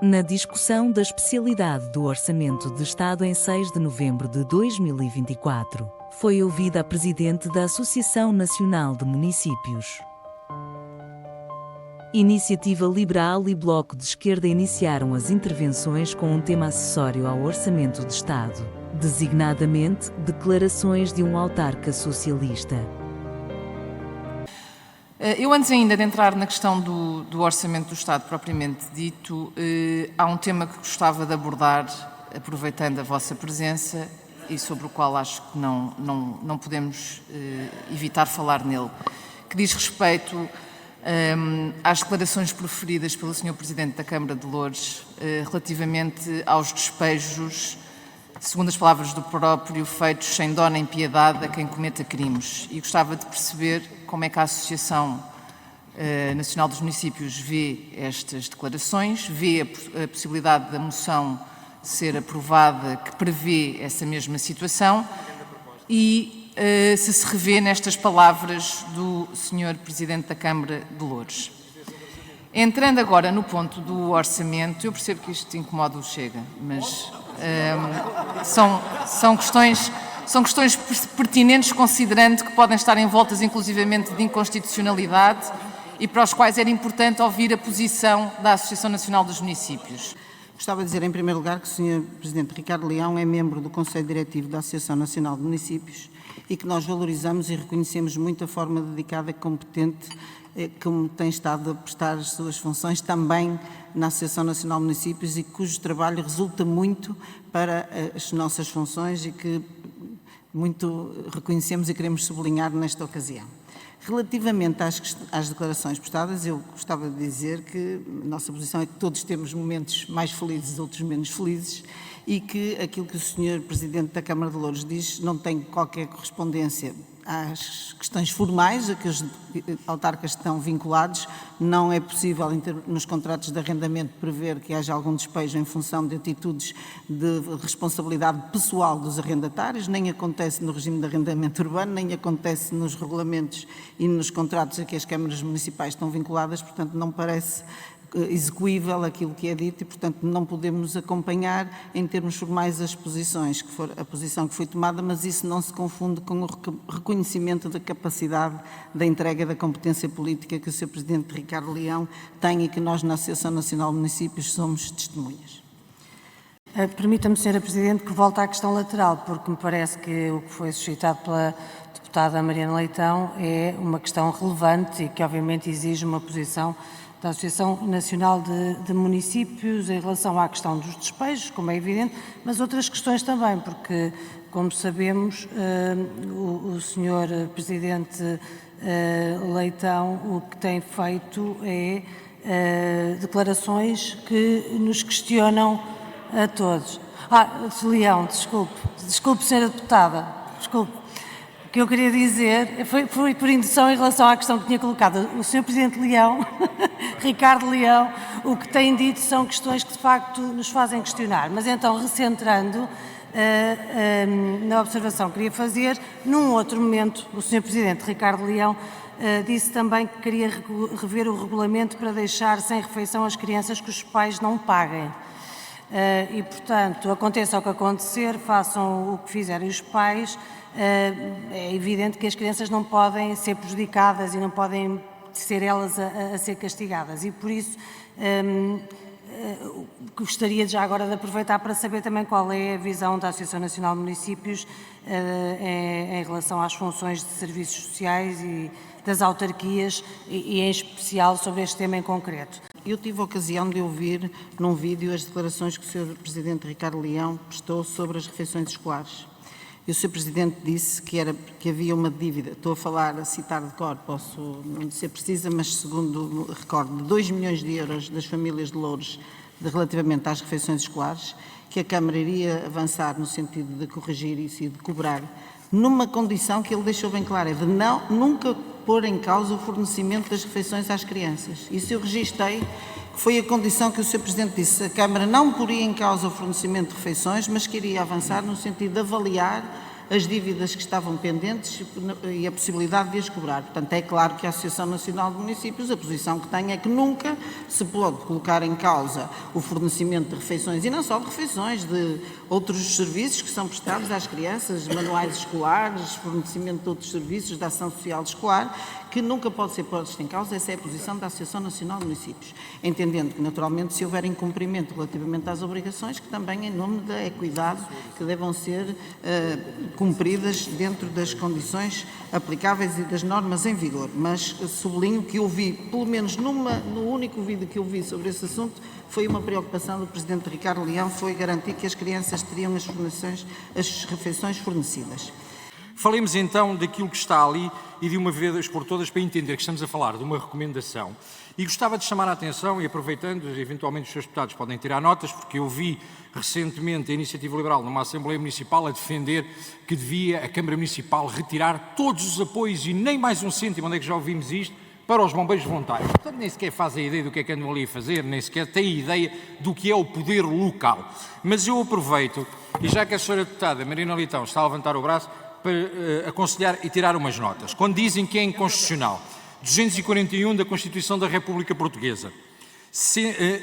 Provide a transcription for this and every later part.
Na discussão da especialidade do Orçamento de Estado em 6 de novembro de 2024, foi ouvida a Presidente da Associação Nacional de Municípios. Iniciativa Liberal e Bloco de Esquerda iniciaram as intervenções com um tema acessório ao Orçamento de Estado, designadamente declarações de um autarca socialista. Eu, antes ainda de entrar na questão do Orçamento do Estado propriamente dito, há um tema que gostava de abordar, aproveitando a vossa presença, e sobre o qual acho que não podemos evitar falar nele, que diz respeito às declarações proferidas pelo Sr. Presidente da Câmara de Loures relativamente aos despejos, segundo as palavras do próprio, feitos sem dó nem piedade a quem cometa crimes. E gostava de perceber como é que a Associação Nacional dos Municípios vê estas declarações, vê a possibilidade da moção ser aprovada que prevê essa mesma situação e se revê nestas palavras do Sr. Presidente da Câmara de Loures. Entrando agora no ponto do orçamento, eu percebo que isto incomoda o Chega, mas são questões pertinentes, considerando que podem estar envoltas inclusivamente de inconstitucionalidade e para os quais era importante ouvir a posição da Associação Nacional dos Municípios. Gostava de dizer, em primeiro lugar, que o Sr. Presidente Ricardo Leão é membro do Conselho Diretivo da Associação Nacional de Municípios e que nós valorizamos e reconhecemos muito a forma dedicada e competente como tem estado a prestar as suas funções também na Associação Nacional de Municípios e cujo trabalho resulta muito para as nossas funções e que muito reconhecemos e queremos sublinhar nesta ocasião. Relativamente às declarações prestadas, eu gostava de dizer que a nossa posição é que todos temos momentos mais felizes, outros menos felizes, e que aquilo que o Sr. Presidente da Câmara de Loures diz não tem qualquer correspondência às questões formais a que os autarcas estão vinculados. Não é possível, nos contratos de arrendamento, prever que haja algum despejo em função de atitudes de responsabilidade pessoal dos arrendatários, nem acontece no regime de arrendamento urbano, nem acontece nos regulamentos e nos contratos a que as câmaras municipais estão vinculadas, portanto não parece execuível aquilo que é dito e, portanto, não podemos acompanhar em termos formais as posições, a posição que foi tomada, mas isso não se confunde com o reconhecimento da capacidade da entrega da competência política que o Sr. Presidente Ricardo Leão tem e que nós, na Associação Nacional de Municípios, somos testemunhas. Permita-me, Sra. Presidente, que volte à questão lateral, porque me parece que o que foi suscitado pela deputada Mariana Leitão é uma questão relevante e que, obviamente, exige uma posição da Associação Nacional de Municípios em relação à questão dos despejos, como é evidente, mas outras questões também, porque, como sabemos, o Sr. Presidente Leitão o que tem feito é declarações que nos questionam a todos. Leão, desculpe, Sra. Deputada, desculpe. O que eu queria dizer foi por indução em relação à questão que tinha colocado. O Sr. Presidente Leão, Ricardo Leão, o que tem dito são questões que de facto nos fazem questionar. Mas então, recentrando na observação que queria fazer, num outro momento, o Sr. Presidente Ricardo Leão disse também que queria rever o regulamento para deixar sem refeição as crianças que os pais não paguem. E, portanto, aconteça o que acontecer, façam o que fizerem os pais, é evidente que as crianças não podem ser prejudicadas e não podem ser elas a ser castigadas. E, por isso, gostaria já agora de aproveitar para saber também qual é a visão da Associação Nacional de Municípios em relação às funções de serviços sociais e das autarquias e em especial sobre este tema em concreto. Eu tive a ocasião de ouvir num vídeo as declarações que o Sr. Presidente Ricardo Leão prestou sobre as refeições escolares. E o Sr. Presidente disse que havia uma dívida, estou a citar de cor, posso não ser precisa, mas segundo recordo, de 2 milhões de euros das famílias de Loures relativamente às refeições escolares, que a Câmara iria avançar no sentido de corrigir isso e de cobrar, numa condição que ele deixou bem clara, de nunca pôr em causa o fornecimento das refeições às crianças. Isso eu registrei, que foi a condição que o Sr. Presidente disse. A Câmara não poria em causa o fornecimento de refeições, mas que iria avançar no sentido de avaliar as dívidas que estavam pendentes e a possibilidade de as cobrar. Portanto, é claro que a Associação Nacional de Municípios, a posição que tem é que nunca se pode colocar em causa o fornecimento de refeições, e não só de refeições, de outros serviços que são prestados às crianças, manuais escolares, fornecimento de outros serviços da ação social escolar, que nunca pode ser posto em causa. Essa é a posição da Associação Nacional de Municípios, entendendo que, naturalmente, se houver incumprimento relativamente às obrigações, que também, em nome da equidade, que devam ser cumpridas dentro das condições aplicáveis e das normas em vigor. Mas sublinho que eu vi, pelo menos no único vídeo que eu vi sobre esse assunto, foi uma preocupação do Presidente Ricardo Leão, foi garantir que as crianças teriam as refeições fornecidas. Falemos então daquilo que está ali e de uma vez por todas para entender que estamos a falar de uma recomendação. E gostava de chamar a atenção, e aproveitando, eventualmente os seus deputados podem tirar notas, porque eu vi recentemente a Iniciativa Liberal numa Assembleia Municipal a defender que devia a Câmara Municipal retirar todos os apoios e nem mais um cêntimo, onde é que já ouvimos isto, para os bombeiros voluntários. Portanto, nem sequer faz a ideia do que é que andam ali a fazer, nem sequer tem ideia do que é o poder local. Mas eu aproveito, e já que a senhora deputada Marina Leitão está a levantar o braço, para aconselhar e tirar umas notas. Quando dizem que é inconstitucional, 241 da Constituição da República Portuguesa,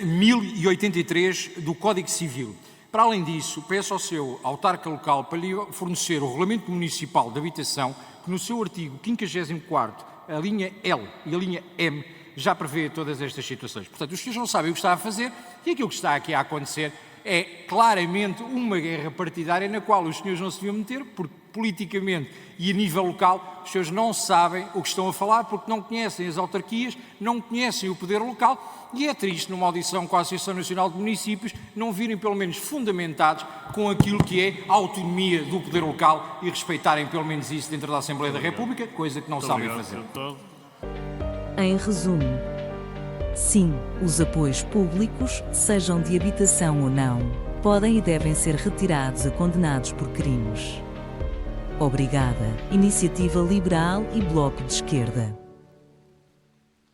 1083 do Código Civil. Para além disso, peço ao seu autarca local para lhe fornecer o Regulamento Municipal de Habitação, que no seu artigo 54º, a linha L e a linha M, já prevê todas estas situações. Portanto, os senhores não sabem o que está a fazer e aquilo que está aqui a acontecer é claramente uma guerra partidária na qual os senhores não se deviam meter, porque politicamente e a nível local os senhores não sabem o que estão a falar, porque não conhecem as autarquias, não conhecem o poder local, e é triste numa audição com a Associação Nacional de Municípios não virem pelo menos fundamentados com aquilo que é a autonomia do poder local e respeitarem pelo menos isso dentro da Assembleia da República, coisa que não sabem fazer. Em resumo, sim, os apoios públicos, sejam de habitação ou não, podem e devem ser retirados a condenados por crimes. Obrigada, Iniciativa Liberal e Bloco de Esquerda.